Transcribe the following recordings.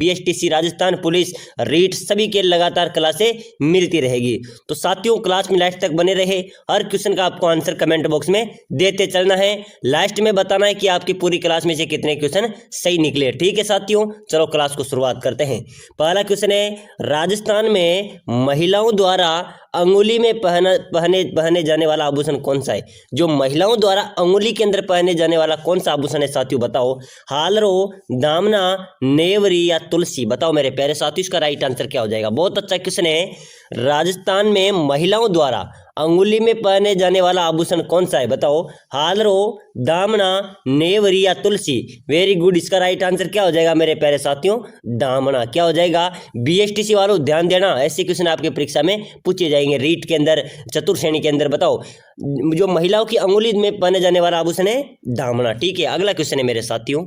पीएसटीसी, Rajasthan police, REET सभी के लगातार क्लासें मिलती रहेगी। तो साथियों क्लास में लास्ट तक बने रहे, हर क्वेश्चन का आपको आंसर कमेंट बॉक्स में देते चलना है, लास्ट में बताना है कि आपकी पूरी क्लास में से कितने क्वेश्चन सही निकले। ठीक है साथियों, चलो क्लास को शुरुआत करते हैं। पहला क्वेश्चन है, राजस्थान में महिलाओं द्वारा अंगुली में पहने जाने वाला आभूषण कौन सा है? जो महिलाओं द्वारा अंगुली के अंदर पहने जाने वाला कौन सा आभूषण है साथियों, बताओ। हालरो, दामना, नेवरी या तुलसी? बताओ मेरे प्यारे साथियों, इसका राइट आंसर क्या हो जाएगा? बहुत अच्छा क्वेश्चन है। राजस्थान में महिलाओं द्वारा अंगुली में पहने जाने वाला आभूषण कौन सा है? बताओ। हालरो, दामना, नेवरी या तुलसी? वेरी गुड, इसका राइट आंसर क्या हो जाएगा मेरे प्यारे साथियों? दामना। क्या हो जाएगा? बीएसटीसी वालों ध्यान देना, ऐसे क्वेश्चन आपके परीक्षा में पूछे जाएंगे रीट के अंदर, चतुर्थ श्रेणी के अंदर। बताओ जो महिलाओं की अंगुली में पहने जाने वाला आभूषण है दामना। ठीक है, अगला क्वेश्चन है मेरे साथियों,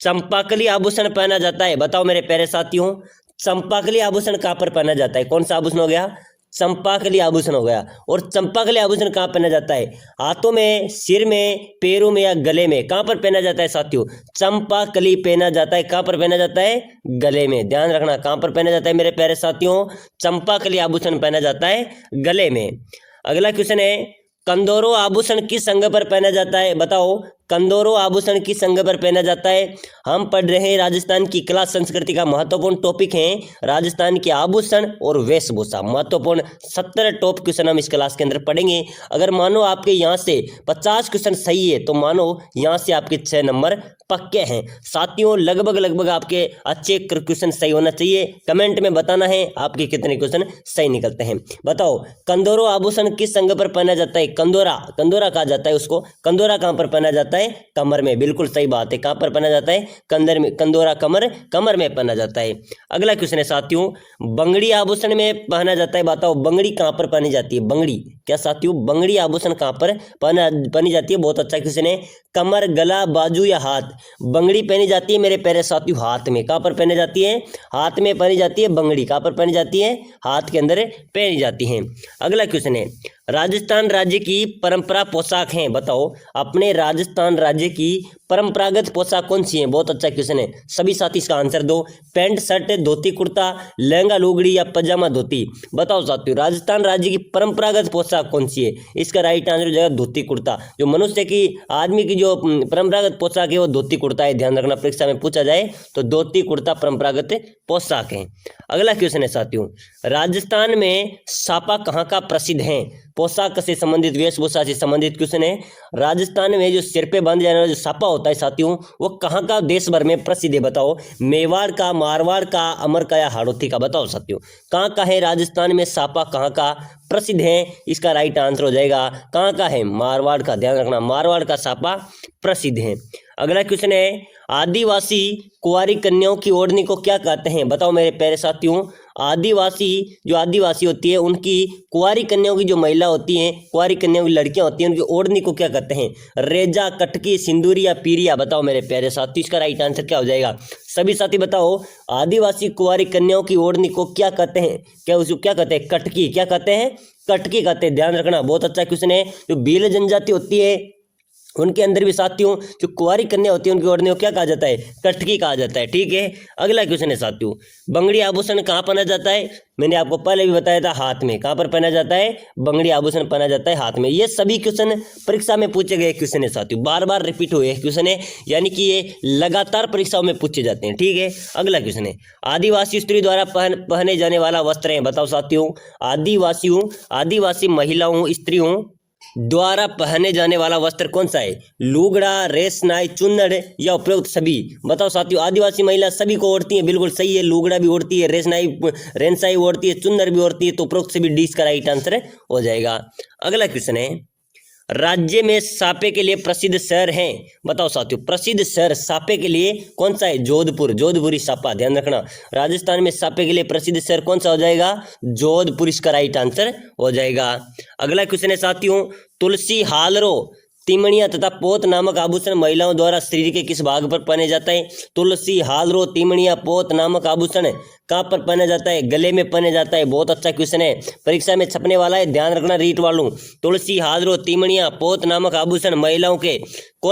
चंपाकली आभूषण पहना जाता है? बताओ मेरे प्यारे साथियों, चंपाकली आभूषण कहाँ पर पहना जाता है? कौन सा आभूषण हो गया? चंपाकली आभूषण हो गया। और चंपाकली आभूषण कहाँ पहना जाता है? हाथों में, सिर में, पैरों में या गले में? कहाँ पर पहना जाता है साथियों? चंपाकली पहना जाता है। कहाँ पर पहना जाता है? गले में। ध्यान रखना, कहाँ पर पहना जाता है मेरे प्यारे साथियों? चंपाकली आभूषण पहना जाता है गले में। अगला क्वेश्चन है, कंदोरो आभूषण किस अंग पर पहना जाता है? बताओ, कंदोरो आभूषण किस अंग पर पहना जाता है? हम पढ़ रहे हैं राजस्थान की कला संस्कृति का महत्वपूर्ण टॉपिक है राजस्थान के आभूषण और वेशभूषा। महत्वपूर्ण 17 टॉप क्वेश्चन हम इस क्लास के अंदर पढ़ेंगे। अगर मानो आपके यहाँ से 50 क्वेश्चन सही है तो मानो यहाँ से आपके 6 नंबर पक्के हैं। साथियों लगभग आपके अच्छे क्वेश्चन सही होना चाहिए। कमेंट में बताना है आपके कितने क्वेश्चन सही निकलते हैं। बताओ कंदोरो आभूषण किस अंग पर पहना जाता है? कंदोरा, कंदोरा कहा जाता है उसको। कंदोरा कहाँ पर पहना जाता है? कमर में। बिल्कुल सही बात है, कहां पर पहना जाता है? कंधर में। कंदोरा कमर में पहना जाता है। अगला क्वेश्चन है साथियों, बंगड़ी आभूषण में पहना जाता है? बताओ बंगड़ी कहां पर पहनी जाती है? बंगड़ी, क्या साथियों बंगड़ी आभूषण कहां पर पहनी जाती है? बहुत अच्छा क्वेश्चन है। कमर, गला, बाजू या हाथ? बंगड़ी पहनी जाती है मेरे प्यारे साथियों हाथ में। कहां पर पहनी जाती है? हाथ में पहनी जाती है बंगड़ी। कहां पर पहनी जाती है? हाथ के अंदर पहनी जाती है। अगला क्वेश्चन है, राजस्थान राज्य की परंपरा पोशाक है? बताओ अपने राजस्थान राज्य की परंपरागत पोशाक कौन सी है? बहुत अच्छा क्वेश्चन है, सभी साथी इसका आंसर दो। पैंट शर्ट, धोती कुर्ता, लहंगा लुगड़ी या पजामा धोती? बताओ साथियों राजस्थान राज्य की परंपरागत पोशाक कौन सी है? इसका राइट आंसर हो जाएगा धोती कुर्ता। जो मनुष्य की, आदमी की जो परंपरागत पोशाक है वो धोती कुर्ता है। ध्यान रखना, परीक्षा में पूछा जाए तो धोती कुर्ता परंपरागत पोशाक है। अगला क्वेश्चन है साथियों, राजस्थान में सापा कहाँ का प्रसिद्ध है? पोशाक से संबंधित, वेशभूषा से संबंधित क्वेश्चन है। राजस्थान में जो सिर पे बांधे जाने वाला जो सापा होता है साथियों वो कहाँ का देश भर में प्रसिद्ध है? बताओ मेवाड़ का, मारवाड़ का, अमर का या हाड़ौती का? बताओ साथियों कहाँ का है राजस्थान में सापा, कहाँ का प्रसिद्ध है? इसका राइट आंसर हो जाएगा कहाँ का है? मारवाड़ का। ध्यान रखना, मारवाड़ का सापा प्रसिद्ध है। अगला क्वेश्चन है, आदिवासी कुंवारी कन्याओं की ओढ़नी को क्या कहते हैं? बताओ मेरे प्यारे साथियों, आदिवासी जो आदिवासी होती है उनकी कुंवारी कन्याओं की जो महिला होती हैं, कुंवारी कन्याओं की लड़कियां होती हैं, उनकी ओढ़नी को क्या कहते हैं? रेजा, कटकी, सिंदूरी या पीरिया? बताओ मेरे प्यारे साथी, इसका राइट आंसर क्या हो जाएगा? सभी साथी बताओ, आदिवासी कुंवारी कन्याओं की ओढ़नी को क्या कहते हैं? क्या उसको क्या कहते हैं? कटकी। क्या कहते हैं? कटकी कहते हैं। ध्यान रखना, बहुत अच्छा क्वेश्चन है। जो भील जनजाति होती है उनके अंदर भी साथियों जो कुंवारी कन्या होती है उनकी ओढ़नी को क्या कहा जाता है? कटकी कहा जाता है। ठीक है, अगला क्वेश्चन है साथियों, बंगड़ी आभूषण कहाँ पहना जाता है? मैंने आपको पहले भी बताया था, हाथ में। कहाँ पर पहना जाता है? बंगड़ी आभूषण पहना जाता है हाथ में। ये सभी क्वेश्चन परीक्षा में पूछे गए क्वेश्चन है साथियों, बार बार रिपीट हुए क्वेश्चन है, यानी कि ये लगातार परीक्षाओं में पूछे जाते हैं। ठीक है, अगला क्वेश्चन है, आदिवासी स्त्री द्वारा पहने जाने वाला वस्त्र है? बताओ साथियों आदिवासी महिलाओं, स्त्रियों द्वारा पहने जाने वाला वस्त्र कौन सा है? लुगड़ा, रेशनाई, चुन्नड़ या उपरोक्त सभी? बताओ साथियों आदिवासी महिला सभी को ओढ़ती है। बिल्कुल सही है, लुगड़ा भी ओढ़ती है, रेशनाई ओढ़ती है, चुन्नड़ भी ओढ़ती है, तो उपरोक्त सभी डी का राइट आंसर हो जाएगा। अगला क्वेश्चन है, राज्य में सापे के लिए प्रसिद्ध शहर है? बताओ साथियों प्रसिद्ध शहर सापे के लिए कौन सा है? जोधपुर, जोधपुरी सापा। ध्यान रखना, राजस्थान में सापे के लिए प्रसिद्ध शहर कौन सा हो जाएगा? जोधपुर, इसका राइट आंसर हो जाएगा। अगला क्वेश्चन है साथियों, तुलसी, हालरो, तिमणिया तथा पोत नामक आभूषण महिलाओं द्वारा शरीर के किस भाग पर पहने जाता है? तुलसी, हालरो, तिमणिया, पोत नामक आभूषण कहाँ पर पहना जाता है? गले में पहने जाता है। बहुत अच्छा क्वेश्चन है, परीक्षा में छपने वाला है, ध्यान रखना रीट वालों। तुलसी, हालरो, तिमणिया, पोत नामक आभूषण महिलाओं के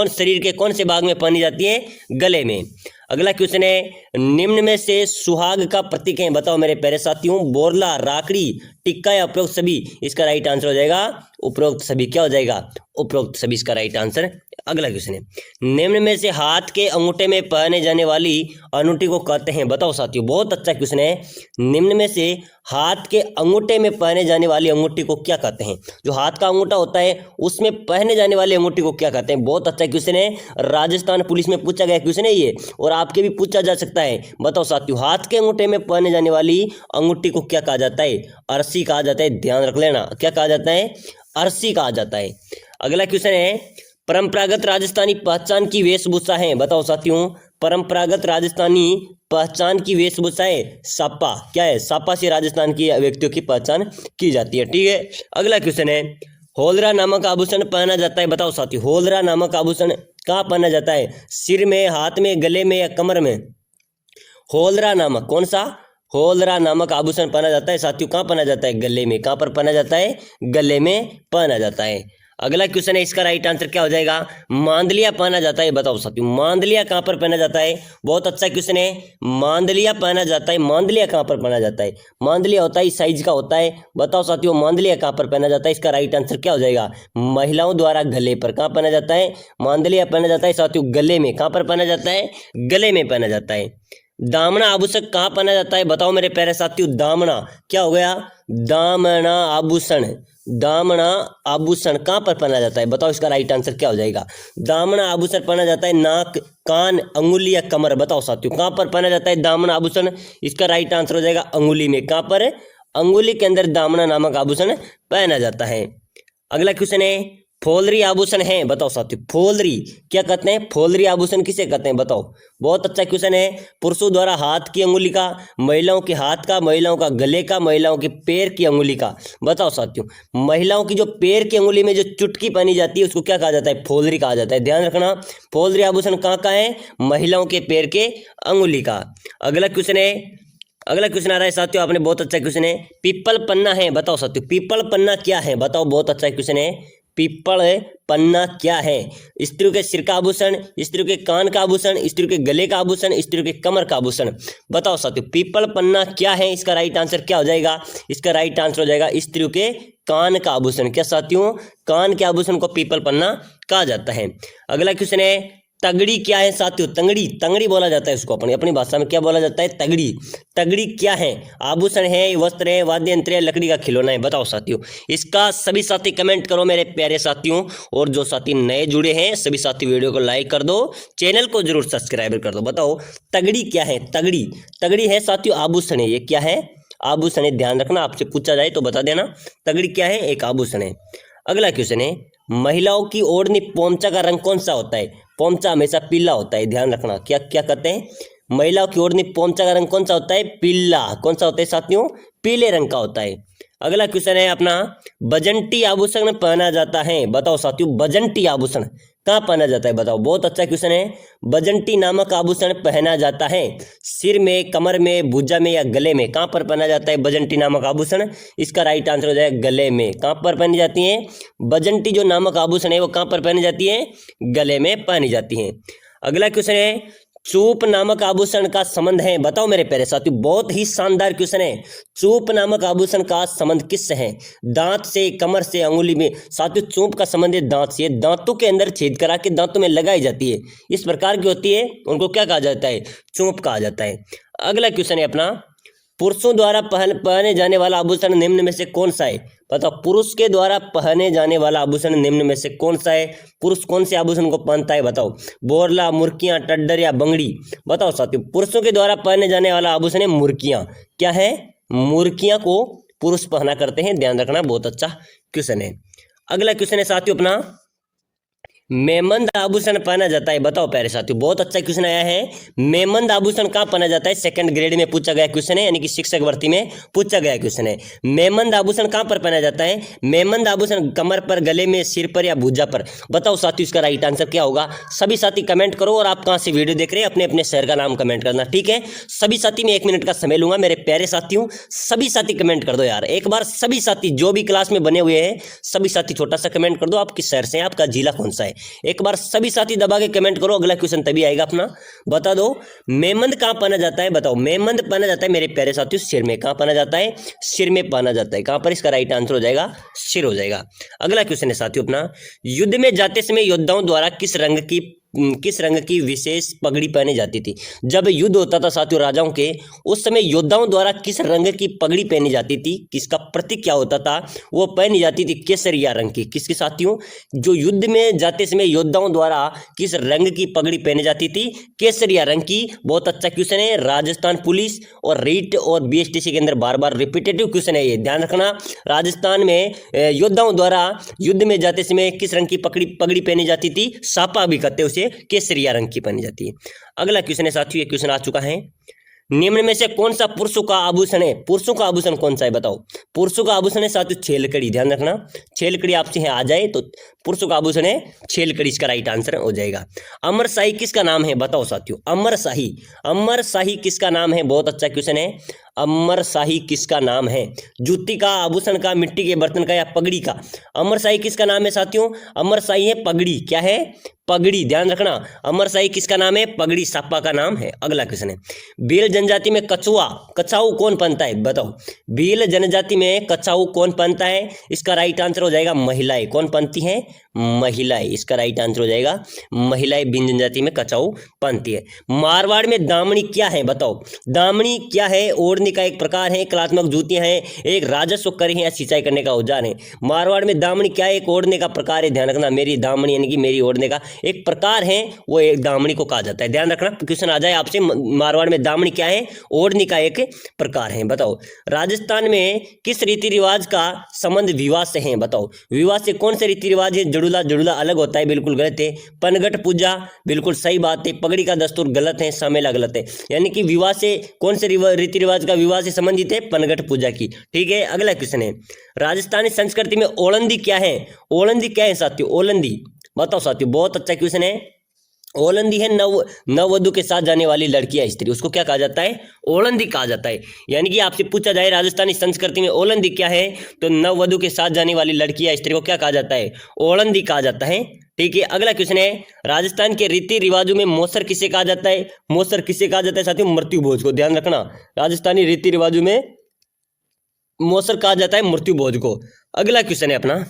शरीर के कौन से भाग में पहनी जाती है? गले में। अगला क्वेश्चन है, निम्न में से सुहाग का प्रतीक है, बताओ मेरे प्यारे साथियों। बोरला, राखड़ी, टिक्का या उपरोक्त सभी? इसका राइट आंसर हो जाएगा उपरोक्त सभी। क्या हो जाएगा? उपरोक्त सभी इसका राइट आंसर। अगला क्वेश्चन है, निम्न में से हाथ के अंगूठे में पहने जाने वाली अंगूठी को कहते हैं, बताओ साथियों। बहुत अच्छा क्वेश्चन है। निम्न में से हाथ के अंगूठे में पहने जाने वाली अंगूठी को क्या कहते हैं? जो हाथ का अंगूठा होता है उसमें पहने जाने वाली अंगूठी को क्या कहते हैं? बहुत अच्छा क्वेश्चन है। राजस्थान पुलिस में पूछा गया क्वेश्चन है ये, और आपके भी पूछा जा सकता है। बताओ साथियों, हाथ के अंगूठे में पहने जाने वाली अंगूठी को क्या कहा जाता है? अरसी कहा जाता है। ध्यान रख लेना, क्या कहा जाता है? अरसी कहा जाता है। अगला क्वेश्चन है, परंपरागत राजस्थानी पहचान की वेशभूषा है, बताओ साथियों। परंपरागत राजस्थानी पहचान की वेशभूषा है सापा। क्या है? सापा से राजस्थान की व्यक्तियों की पहचान की जाती है। ठीक है। अगला क्वेश्चन है, होलरा नामक आभूषण पहना जाता है, बताओ साथियों। होलरा नामक आभूषण कहाँ पहना जाता है? सिर में, हाथ में, गले में या कमर में? होलरा नामक, कौन सा? होलरा नामक आभूषण पहना जाता है साथियों। कहाँ पहना जाता है? गले में। कहाँ पर पहना जाता है? गले में पहना जाता है। अगला क्वेश्चन है, इसका राइट आंसर क्या हो जाएगा? मांदलिया पहना जाता है, बताओ साथियों। मांदलिया कहाँ पर पहना जाता है? बहुत अच्छा क्वेश्चन है। मांदलिया पहना जाता है। मांदलिया कहाँ पर पहना जाता है? मांदलिया होता है इस साइज का होता है, बताओ साथियों। मांदलिया कहाँ पर पहना जाता है? इसका राइट आंसर क्या हो जाएगा? महिलाओं द्वारा गले पर। कहाँ पहना जाता है? मांदलिया पहना जाता है साथियों गले में। कहाँ पर पहना जाता है? गले में पहना जाता है। दामना आभूषण कहाँ पहना जाता है, बताओ मेरे प्यारे साथियों। दामना क्या हो गया? दामना आभूषण। दामना आभूषण कहाँ पर पहना जाता है, बताओ। इसका राइट आंसर क्या हो जाएगा? दामना आभूषण पहना जाता है नाक, कान, अंगुली या कमर, बताओ साथियों। कहाँ पर पहना जाता है दामना आभूषण? इसका राइट आंसर हो जाएगा अंगुली में। कहाँ पर? अंगुली के अंदर दामना नामक आभूषण पहना जाता है। अगला क्वेश्चन है, फोलरी आभूषण है, बताओ साथियों। फोलरी क्या कहते हैं? फोलरी आभूषण किसे कहते हैं, बताओ। बहुत अच्छा क्वेश्चन है। पुरुषों द्वारा हाथ की अंगुली का, महिलाओं के हाथ का, महिलाओं का गले का, महिलाओं के पैर की अंगुली का, बताओ साथियों। महिलाओं की जो पैर की अंगुली में जो चुटकी पहनी जाती है उसको क्या कहा जाता है? फोलरी कहा जाता है। ध्यान रखना, फोलरी आभूषण कहाँ का है? महिलाओं के पैर के अंगुली का। अगला क्वेश्चन है, अगला क्वेश्चन आ रहा है साथियों, आपने बहुत अच्छा क्वेश्चन है। पीपल पन्ना है, बताओ साथियों। पीपल पन्ना क्या है, बताओ। बहुत अच्छा क्वेश्चन है। पीपल पन्ना क्या है? स्त्रियों के सिर का आभूषण, स्त्रियों के कान का आभूषण, स्त्रियों के गले का आभूषण, स्त्रियों के कमर का आभूषण, बताओ साथियों। पीपल पन्ना क्या है? इसका राइट आंसर क्या हो जाएगा? इसका राइट आंसर हो जाएगा स्त्रियों के कान का आभूषण। क्या साथियों? कान के आभूषण को पीपल पन्ना कहा जाता है। अगला क्वेश्चन है, तगड़ी क्या है साथियों? तंगड़ी, तंगड़ी बोला जाता है इसको अपनी भाषा में क्या बोला जाता है? तगड़ी। तगड़ी क्या है? आभूषण है, वस्त्र है, वाद्य यंत्र है, लकड़ी का खिलौना है, बताओ साथियों। इसका सभी साथी कमेंट करो मेरे प्यारे साथियों, और जो साथी नए जुड़े हैं सभी साथी वीडियो को लाइक कर दो, चैनल को जरूर सब्सक्राइब कर दो। बताओ तगड़ी क्या है? तगड़ी, तगड़ी है साथियों आभूषण है। ये क्या है? आभूषण है। ध्यान रखना, आपसे पूछा जाए तो बता देना। तगड़ी क्या है? एक आभूषण है। अगला क्वेश्चन है, महिलाओं की ओढ़नी पोंचा का रंग कौन सा होता है? पोंचा हमेशा पीला होता है। ध्यान रखना, क्या क्या कहते हैं? महिलाओं की ओढ़नी पोंचा का रंग कौन सा होता है? पीला। कौन सा होता है साथियों? पीले रंग का होता है। अगला क्वेश्चन है अपना, बजंटी आभूषण पहना जाता है, बताओ साथियों। बजंटी आभूषण कहाँ पहना जाता है, बताओ। बहुत अच्छा क्वेश्चन है। बजंटी नामक आभूषण पहना जाता है सिर में, कमर में, भुजा में या गले में? कहाँ पर पहना जाता है बजंटी नामक आभूषण? इसका राइट आंसर हो जाएगा गले में। कहाँ पर पहनी जाती है बजंटी जो नामक आभूषण है? वो कहाँ पर पहनी जाती है? गले में पहनी जाती है। अगला क्वेश्चन है, चूप नामक आभूषण का संबंध है, बताओ मेरे प्यारे साथियों। बहुत ही शानदार क्वेश्चन है। चूप नामक आभूषण का संबंध किससे है? दांत से, कमर से, अंगुली में? साथियों चूप का संबंध है दांत से। दांतों के अंदर छेद करा के दांतों में लगाई जाती है, इस प्रकार की होती है, उनको क्या कहा जाता है? चूप कहा जाता है। अगला क्वेश्चन है अपना, पुरुषों द्वारा पहने जाने वाला आभूषण निम्न में से कौन सा है? बताओ पुरुष के द्वारा पहने जाने वाला आभूषण निम्न में से कौन सा है? पुरुष कौन से आभूषण को पहनता है, बताओ। बोरला, मुर्कियां, टड्डर या बंगड़ी? बताओ साथियों। पुरुषों के द्वारा पहने जाने वाला आभूषण है मुर्कियां। क्या है? मुर्कियां को पुरुष पहना करते हैं। ध्यान रखना, बहुत अच्छा क्वेश्चन है। अगला क्वेश्चन है साथियों अपना, मेमंद आभूषण पहना जाता है, बताओ प्यारे साथियों। बहुत अच्छा क्वेश्चन आया है। मेमंद आभूषण कहाँ पहना जाता है? सेकंड ग्रेड में पूछा गया क्वेश्चन है, यानी कि शिक्षक भर्ती में पूछा गया क्वेश्चन है। मेमंद आभूषण कहाँ पर पहना जाता है? मेमंद आभूषण कमर पर, गले में, सिर पर या भुजा पर? बताओ साथियों इसका राइट आंसर क्या होगा? सभी साथी कमेंट करो, और आप कहाँ से वीडियो देख रहे हैं अपने अपने शहर का नाम कमेंट करना, ठीक है। सभी साथी में 1 मिनट का समय लूंगा मेरे प्यारे साथियों। सभी साथी कमेंट कर दो यार एक बार। सभी साथी जो भी क्लास में बने हुए हैं सभी साथी छोटा सा कमेंट कर दो, आप किस शहर से हैं, आपका जिला कौन सा है। एक बार सभी साथी दबा के कमेंट करो, अगला क्वेश्चन तभी आएगा अपना। बता दो मेमंद कहाँ पाना जाता है, बताओ। मेमंद पाना जाता है मेरे प्यारे साथियों सिर में। कहाँ पाना जाता है, सिर में पाना जाता है। कहाँ पर, इसका राइट आंसर हो जाएगा सिर हो जाएगा। अगला क्वेश्चन है साथियों अपना, युद्ध में जाते समय योद्धाओं द्वारा किस रंग की विशेष पगड़ी पहनी जाती थी। जब युद्ध होता था साथियों राजाओं के, उस समय योद्धाओं द्वारा किस रंग की पगड़ी पहनी जाती थी, किसका प्रतीक क्या होता था, वो पहनी जाती थी केसरिया रंग की। किसके साथियों, जो युद्ध में जाते समय योद्धाओं द्वारा किस रंग की पगड़ी पहनी जाती थी, केसरिया रंग की। बहुत अच्छा क्वेश्चन है, राजस्थान पुलिस और रीट और बीएसटीसी के अंदर बार बार रिपीटेटिव क्वेश्चन है ये, ध्यान रखना। राजस्थान में योद्धाओं द्वारा युद्ध में जाते समय किस रंग की पगड़ी पहनी जाती थी, सापा भी कहते हैं उसे, केसरिया रंग की पहनी जाती है। अगला क्वेश्चन है साथियों, ये क्वेश्चन आ चुका है, निम्न में से कौन सा पुरुषों का आभूषण है। पुरुषों का आभूषण कौन सा है, बताओ। पुरुषों का आभूषण है साथियों छेलकड़ी, ध्यान रखना। छेलकड़ी आपसे यहाँ आ जाए तो पुरुषों का आभूषण है छेलकड़ी, इसका राइट आंसर हो जाएगा। अमर शाही किसका नाम है, बताओ साथियों। अमर शाही, अमर शाही किसका नाम है, बहुत अच्छा क्वेश्चन है। अमर शाही किसका नाम है, जूती का, आभूषण का, मिट्टी के बर्तन का या पगड़ी का। अमर शाही किसका नाम है साथियों, अमर शाही है पगड़ी। क्या है, पगड़ी, ध्यान रखना। अमर शाही किसका नाम है, पगड़ी, सापा का नाम है। अगला क्वेश्चन है, भील जनजाति में कछाऊ कौन पहनता है, बताओ। भील जनजाति में कछाऊ कौन पहनता है, इसका राइट आंसर हो जाएगा महिलाएं। कौन पहनती है, महिलाएं, इसका राइट आंसर हो जाएगा महिलाएं भील जनजाति में कछाऊ पहनती है। मारवाड़ में दामनी क्या है, बताओ। दामनी क्या है, ओढ़ने का एक प्रकार है, कलात्मक जूतियां हैं, एक राजस्व कर है या सिंचाई करने का औजार है। मारवाड़ में दामनी क्या है, एक ओढ़ने का प्रकार है, ध्यान रखना। मेरी दामनी यानी कि मेरी ओढ़ने का एक प्रकार है, वो एक दामनी को कहा जाता है, ध्यान रखना। क्वेश्चन आ जाए आपसे, मारवाड़ में दामनी क्या है, ओढ़ने का एक प्रकार है। बताओ राजस्थान में किस रीति रिवाज का संबंध विवाह से है, बताओ। विवाह से कौन से रीति रिवाज है, जड़ूला, जड़ूला अलग होता है, बिल्कुल गलत है। पनघट पूजा, बिल्कुल सही बात है। पगड़ी का दस्तूर गलत है, शामेला गलत है। यानी कि विवाह से कौन से रीति रिवाज का विवाह से संबंधित है, पनघट पूजा की, ठीक है। अगला क्वेश्चन है, राजस्थानी संस्कृति में ओलंदी क्या है। ओलंदी क्या है साथियों, ओलंदी बताओ साथियों, बहुत अच्छा क्वेश्चन है। ओलंदी है नववधु के साथ जाने वाली लड़की या स्त्री, उसको क्या कहा जाता है, ओलंदी कहा जाता है। यानी कि आपसे पूछा जाए राजस्थानी संस्कृति में ओलंदी क्या है, तो नववधु के साथ जाने वाली लड़की या स्त्री को क्या कहा जाता है, ओलंदी कहा जाता है, ठीक है। अगला क्वेश्चन है, राजस्थान के रीति रिवाजों में मौसर किसे कहा जाता है। मौसर किसे कहा जाता है साथियों, मृत्यु भोज को, ध्यान रखना। राजस्थानी रीति रिवाजों में मौसर कहा जाता है मृत्यु भोज को। अगला क्वेश्चन है अपना,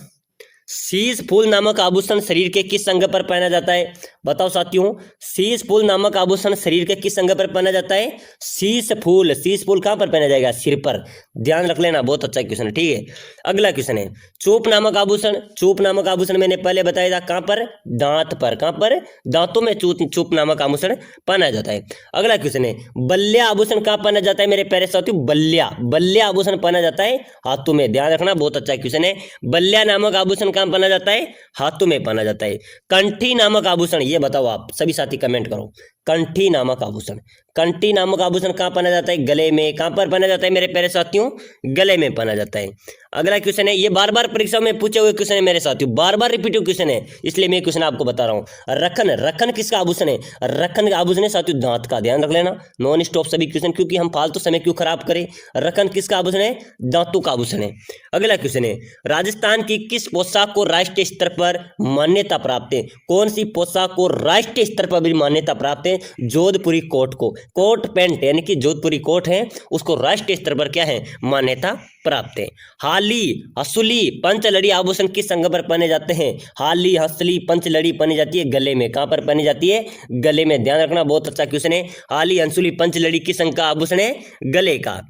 शीश फूल नामक आभूषण शरीर के किस अंग पर पहना जाता है, बताओ साथियों। शीश फूल नामक आभूषण शरीर के किस अंग पर पहना जाता है, शीश फूल। शीश फूल कहां पर पहना जाएगा, सिर पर, ध्यान रख लेना, बहुत अच्छा क्वेश्चन है, ठीक है। अगला क्वेश्चन है, चूप नामक आभूषण। चूप नामक आभूषण मैंने पहले बताया था, कहां पर, दांत पर। कहां पर, दांतों में चूप नामक आभूषण पहना जाता है। अगला क्वेश्चन है, बल्ल्या आभूषण कहां पहना जाता है मेरे प्यारे साथियों, बल्ल्या आभूषण पहना जाता है हाथों में, ध्यान रखना, बहुत अच्छा क्वेश्चन है। बल्ल्या नामक आभूषण कहां पहना जाता है, हाथों में पहना जाता है। कंठी नामक आभूषण, ये बताओ आप सभी साथी कमेंट करो। कंठी नामक आभूषण, कंठी नामक आभूषण कहां पहना जाता है, गले में। कहां पर पहना जाता है मेरे प्यारे साथियों, गले में पहना जाता है। अगला क्वेश्चन है, ये बार बार परीक्षा में पूछे हुए क्वेश्चन है मेरे साथियों, बार बार रिपीटिव क्वेश्चन है, इसलिए मैं क्वेश्चन आपको बता रहा हूं। रखन, रखन किसका आभूषण है, रखन का आभूषण है साथियों दांत का, ध्यान रख लेना। नॉन स्टॉप सभी क्वेश्चन, क्योंकि हम फालतू समय क्यों खराब करें। रखन किसका आभूषण है, दांतों का आभूषण है। अगला क्वेश्चन है, राजस्थान की किस पोशाक को राष्ट्रीय स्तर पर मान्यता प्राप्त है। कौन सी पोशाक को राष्ट्रीय स्तर पर भी मान्यता प्राप्त है, जोधपुरी कोट को। कोट पैंट यानी कि जोधपुरी कोट है, उसको राष्ट्रीय स्तर पर क्या है, मान्यता प्राप्त है। हाली, हसुली, पंचलड़ी आभूषण किस अंग पर पहने जाते हैं। हाली, हसली, पंचलड़ी पहनी जाती है गले में। कहां पर पहनी जाती है, गले में, ध्यान रखना, बहुत अच्छा क्वेश्चन है। हाली, हंसुली, पंचलड़ी किस अंग का आभूषण है, गले का।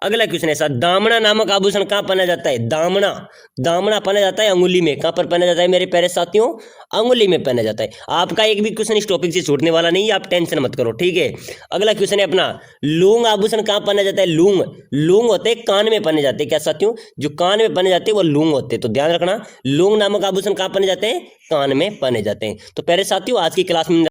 अगला क्वेश्चन है सर, दामना नामक आभूषण कहां पहना जाता है, दामना। दामना पहना जाता है अंगुली में। कहां पर पहना जाता है मेरे प्यारे साथियों, अंगुली में पहना जाता है। आपका एक भी क्वेश्चन इस टॉपिक से छूटने वाला नहीं है, आप टेंशन मत करो, ठीक है। अगला क्वेश्चन है अपना, लूंग आभूषण कहां पहना जाता है, लूंग। लूंग होते हैं कान में पहने जाते हैं, क्या साथियों, जो कान में पहने जाते हैं वो लूंग होते हैं, तो ध्यान रखना। लूंग नामक आभूषण कहां पहने जाते हैं, कान में पहने जाते हैं। तो प्यारे साथियों आज की क्लास में